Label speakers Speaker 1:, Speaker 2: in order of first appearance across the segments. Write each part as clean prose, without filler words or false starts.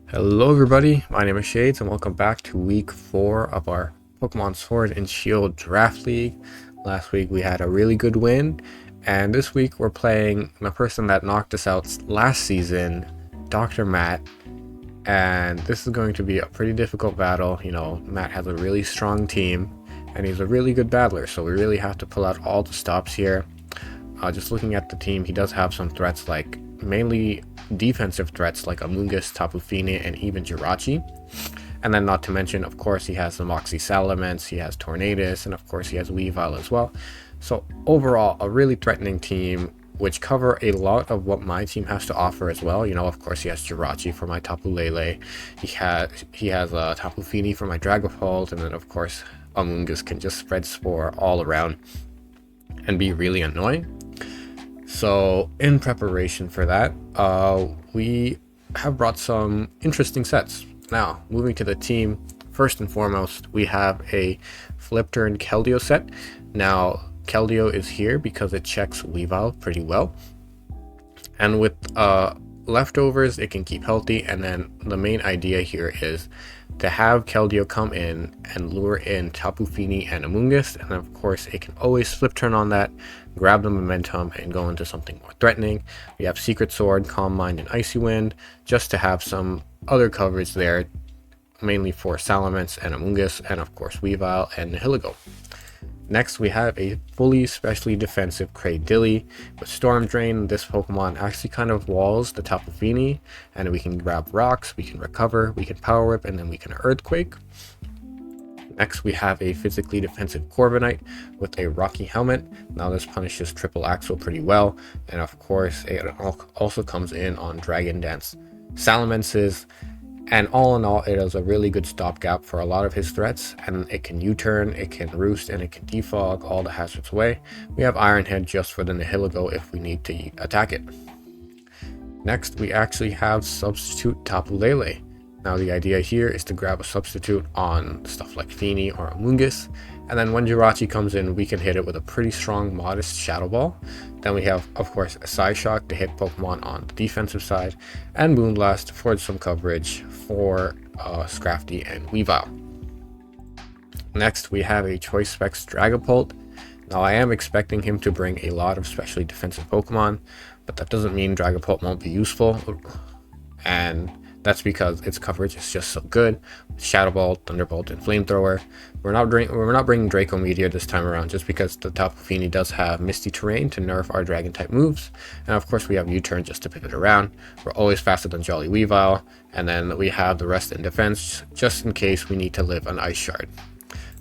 Speaker 1: Hello everybody, my name is Shades and welcome back to week 4 of our Pokemon Sword and Shield Draft League. Last week we had a really good win, and this week we're playing the person that knocked us out last season, Dr. Matt. And this is going to be a pretty difficult battle. You know, Matt has a really strong team and he's a really good battler, so we really have to pull out all the stops here. Just looking at the team, he does have some threats, like mainly defensive threats like Amoonguss, Tapu Fini, and even Jirachi. And then not to mention, of course, he has the Moxie Salamence, he has Tornadus, and of course he has Weavile as well. So overall, a really threatening team, which cover a lot of what my team has to offer as well. You know, of course, he has Jirachi for my Tapu Lele, he has Tapu Fini for my Dragapult, and then of course Amoonguss can just spread Spore all around and be really annoying. So in preparation for that, we have brought some interesting sets. Now, moving to the team, first and foremost, we have a Flip Turn Keldeo set. Now, Keldeo is here because it checks Weavile pretty well. And with leftovers, it can keep healthy, and then the main idea here is to have Keldeo come in and lure in Tapu Fini and Amoonguss, and of course it can always flip turn on that, grab the momentum, and go into something more threatening. We have Secret Sword, Calm Mind, and Icy Wind, just to have some other coverage there, mainly for Salamence and Amoonguss, and of course Weavile and Nihilego. Next, we have a fully specially defensive Cradilly with Storm Drain. This Pokemon actually kind of walls the Tapu Fini, and we can grab rocks, we can recover, we can Power Whip, and then we can Earthquake. Next, we have a physically defensive Corviknight with a Rocky Helmet. Now this punishes Triple Axle pretty well, and of course it also comes in on Dragon Dance Salamences. And all in all, it is a really good stopgap for a lot of his threats, and it can U-turn, it can roost, and it can defog all the hazards away. We have Iron Head just for the Nihilego if we need to attack it. Next, we actually have Substitute Tapu Lele. Now the idea here is to grab a substitute on stuff like Fini or Amoonguss, and then when Jirachi comes in, we can hit it with a pretty strong modest Shadow Ball. Then we have, of course, a Psyshock to hit Pokemon on the defensive side, and Moonblast for some coverage for Scrafty and Weavile. Next, we have a Choice Specs Dragapult. Now I am expecting him to bring a lot of specially defensive Pokemon, but that doesn't mean Dragapult won't be useful, and that's because its coverage is just so good. Shadow Ball, Thunderbolt, and Flamethrower. We're not bringing Draco Meteor this time around, just because the Tapu Fini does have Misty Terrain to nerf our Dragon type moves, and of course we have U-turn just to pivot around. We're always faster than Jolly Weavile, and then we have the rest in defense, just in case we need to live an Ice Shard.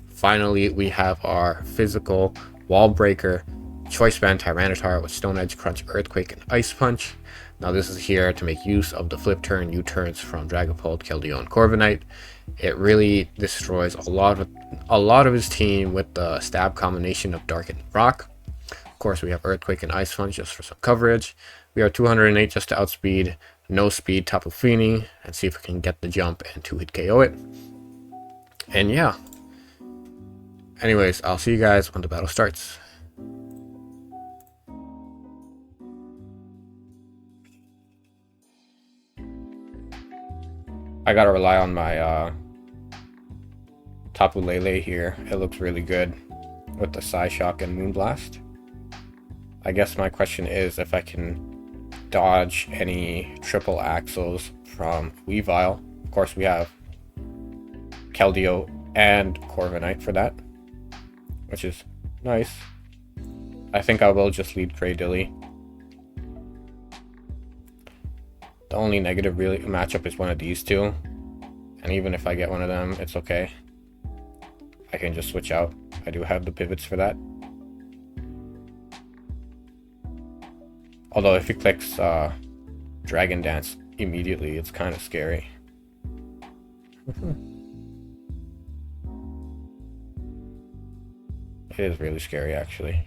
Speaker 1: Finally, we have our physical Wall Breaker Choice Band Tyranitar with Stone Edge, Crunch, Earthquake, and Ice Punch. Now this is here to make use of the flip turn U-turns from Dragapult, Keldeo, and Corviknight. It really destroys a lot of his team with the stab combination of Dark and Rock. Of course, we have Earthquake and Ice Punch just for some coverage. We are 208 just to outspeed no speed Tapu Fini and see if we can get the jump and 2-hit KO it. And yeah. Anyways, I'll see you guys when the battle starts. I gotta rely on my Tapu Lele here. It looks really good with the Psyshock and Moonblast. I guess my question is if I can dodge any triple axles from Weavile. Of course, we have Keldeo and Corviknight for that, which is nice. I think I will just lead Cradilly. The only negative really matchup is one of these two, and even if I get one of them, it's okay. I can just switch out. I do have the pivots for that. Although if he clicks Dragon Dance immediately, it's kind of scary. It is really scary, actually.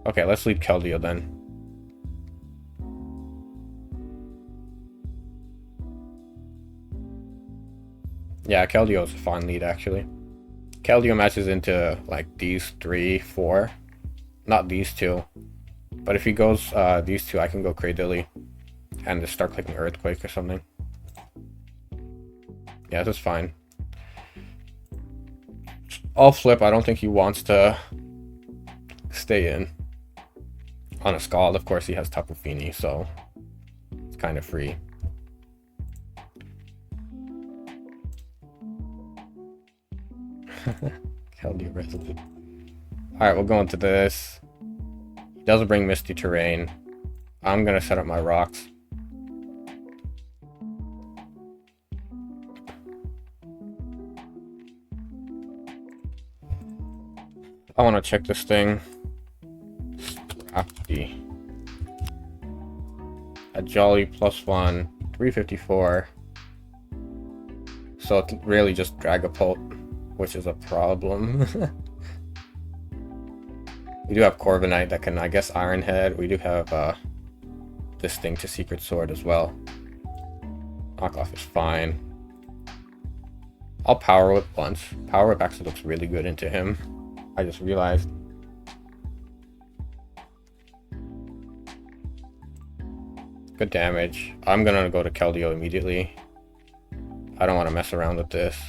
Speaker 1: Okay, let's lead Keldeo then. Yeah, Keldeo is a fun lead, actually. Keldeo matches into like these 3, 4. Not these two. But if he goes these two, I can go Cradilly and just start clicking Earthquake or something. Yeah, this is fine. I'll flip. I don't think he wants to stay in. On a Scald, of course, he has Tapu Fini, so it's kind of free. Keldeo Resolute. Alright, we'll go into this. He does bring Misty Terrain. I'm gonna set up my rocks. I want to check this thing. Crafty. A Jolly +1, 354. So it's really just Dragapult, which is a problem. We do have Corviknight that can, I guess, Iron Head. We do have this thing to Secret Sword as well. Knockoff is fine. I'll Power Whip once. Power Whip actually looks really good into him. I just realized. Good damage. I'm gonna go to Keldeo immediately. I don't want to mess around with this.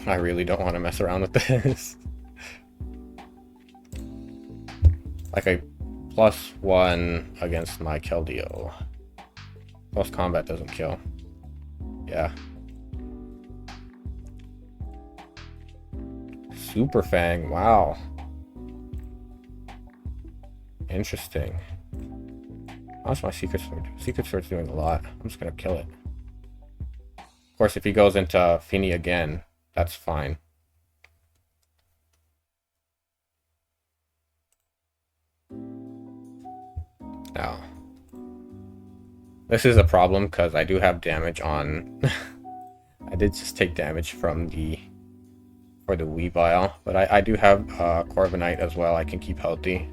Speaker 1: I really don't want to mess around with this. Like a +1 against my Keldeo. Plus combat doesn't kill. Yeah. Super Fang, wow. Interesting. How's my Secret Sword? Secret Sword's doing a lot. I'm just gonna kill it. Of course, if he goes into FINI again, that's fine. Now, this is a problem because I do have damage on. I did just take damage from the Weavile, but I do have Corviknight as well. I can keep healthy,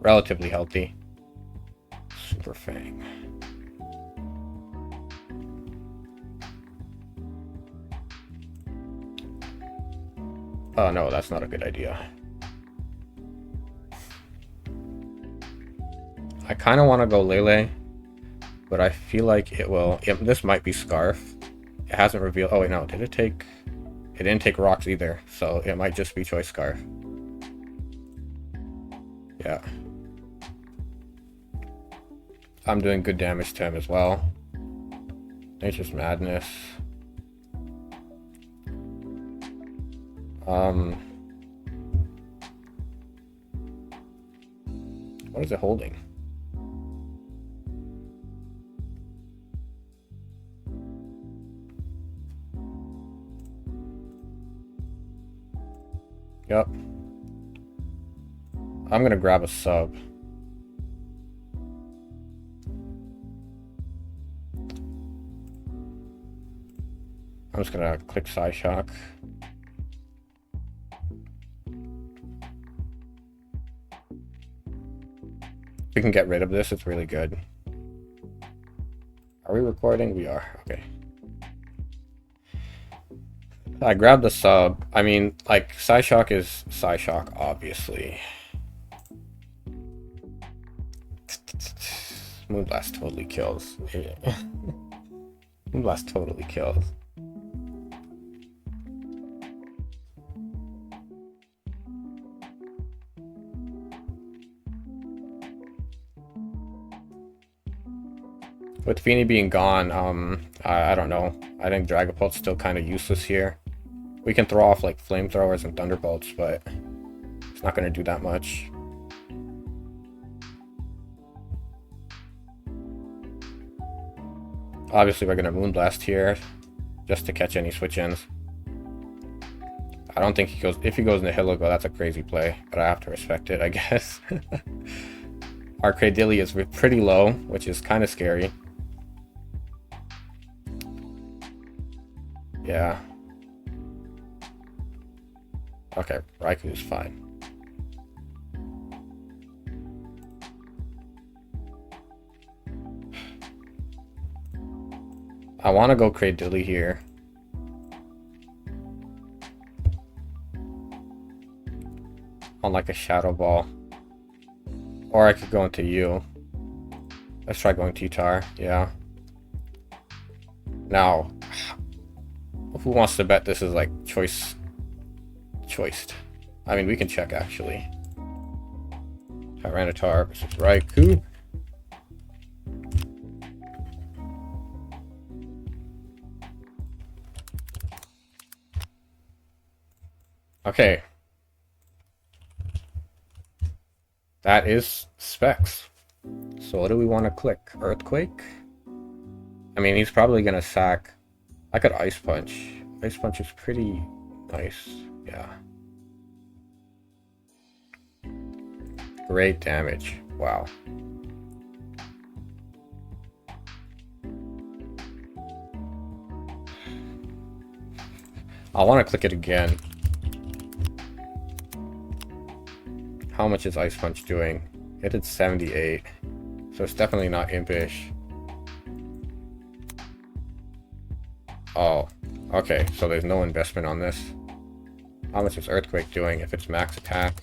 Speaker 1: relatively healthy. Super Fang. Oh no, that's not a good idea. I kind of want to go Lele, but I feel like it will. This might be Scarf. It hasn't revealed. Oh wait, no. Did it take? It didn't take rocks either, so it might just be Choice Scarf. Yeah. I'm doing good damage to him as well. Nature's Madness. What is it holding? Yep. I'm gonna grab a sub. I'm just gonna click Psyshock. We can get rid of this, it's really good. Are we recording? We are, okay. I grabbed the sub. I mean, like, Psyshock is Psyshock, obviously. Moonblast totally kills. Moonblast totally kills. With FINI being gone, I don't know. I think Dragapult's still kind of useless here. We can throw off like flamethrowers and thunderbolts, but it's not going to do that much. Obviously, we're going to Moonblast here just to catch any switch-ins. I don't think he goes... If he goes into Hiligo, that's a crazy play, but I have to respect it, I guess. Our Cradilly is pretty low, which is kind of scary. Yeah. Okay, Raikou is fine. I want to go Cradilly here. on like a shadow ball. Or I could go into you. Let's try going to Utar, yeah. Now, who wants to bet this is like choiced? I mean, we can check actually. Tyranitar versus Raikou. Okay. That is specs. So what do we want to click? Earthquake? I mean, he's probably gonna sack. I could Ice Punch. Ice Punch is pretty nice. Yeah. Great damage. Wow. I want to click it again. How much is Ice Punch doing? It did 78. So it's definitely not impish. Oh, okay. So there's no investment on this. How much is Earthquake doing if it's max attack?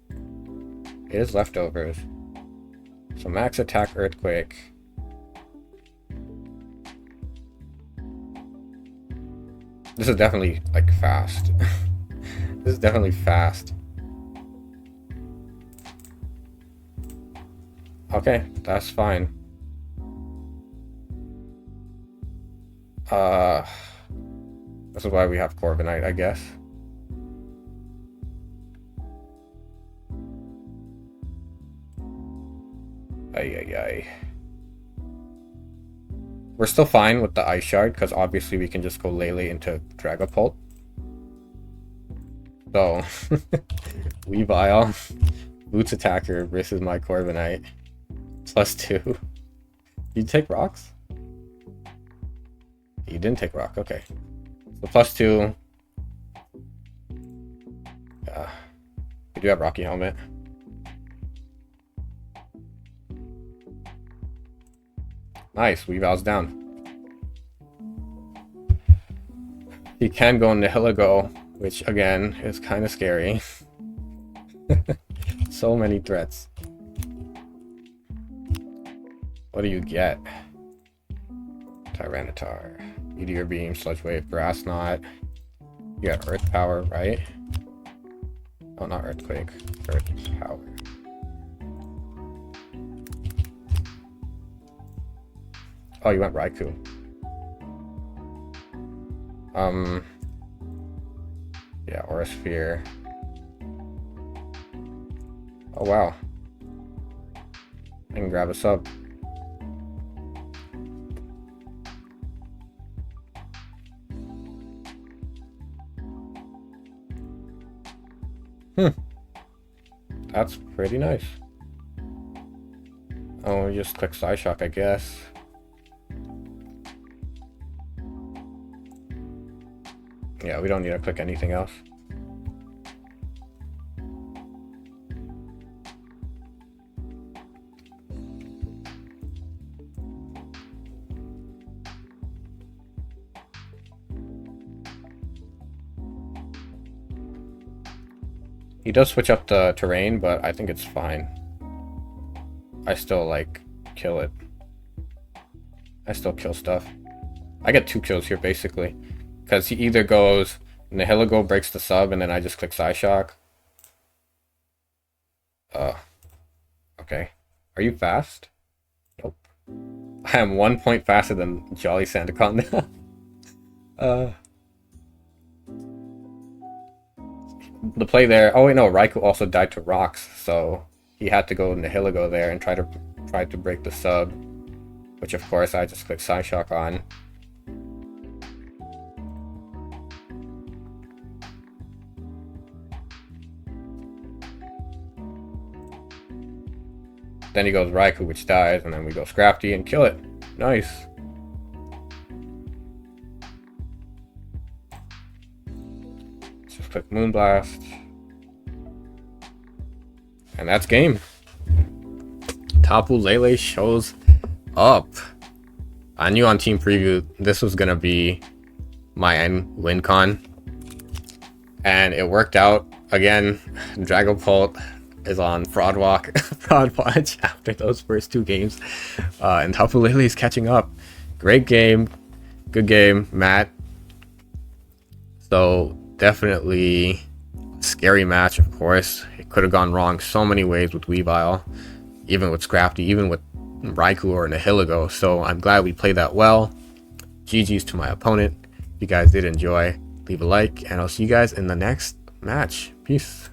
Speaker 1: It is leftovers. So max attack Earthquake. This is definitely like fast. This is definitely fast. Okay, that's fine. This is why we have Corviknight, I guess. Ay. We're still fine with the Ice Shard, because obviously we can just go LELE into Dragapult. So, Weavile, Boots Attacker versus my Corviknight. +2. You take rocks? You didn't take rock, okay. So +2. Yeah. We do have Rocky Helmet. Nice, Weavile's down. He can go into Hiligo, which again is kind of scary. So many threats. What do you get? Tyranitar, Meteor Beam, Sludge Wave, Grass Knot. You got Earth Power, right? Oh, not Earthquake. Earth Power. Oh, you went Raikou. Yeah, Aura Sphere. Oh, wow. I can grab a sub. That's pretty nice. Oh, we just click Psyshock, I guess. Yeah, we don't need to click anything else. He does switch up the terrain, but I think it's fine. I still, like, kill it. I still kill stuff. I get 2 kills here, basically. Because he either goes, Nihilego breaks the sub, and then I just click Psyshock. Okay. Are you fast? Nope. I am 1 point faster than Jolly Sandacon now. The play there. Oh wait, no. Raikou also died to rocks, so he had to go Nihilego there and try to break the sub, which of course I just clicked Psyshock on. Then he goes Raikou, which dies, and then we go Scrafty and kill it. Nice. Just click Moonblast. And that's game. Tapu Lele shows up. I knew on Team Preview this was gonna be my end win con. and it worked out. Again, Dragapult is on Fraud Walk, Fraud Watch after those first two games. And TAPU LELE is catching up. Great game. Good game, Matt. So definitely a scary match, of course. It could have gone wrong so many ways with Weavile, even with Scrafty, even with Raikou or Nihilego. So I'm glad we played that well. GG's to my opponent. If you guys did enjoy, leave a like, and I'll see you guys in the next match. Peace.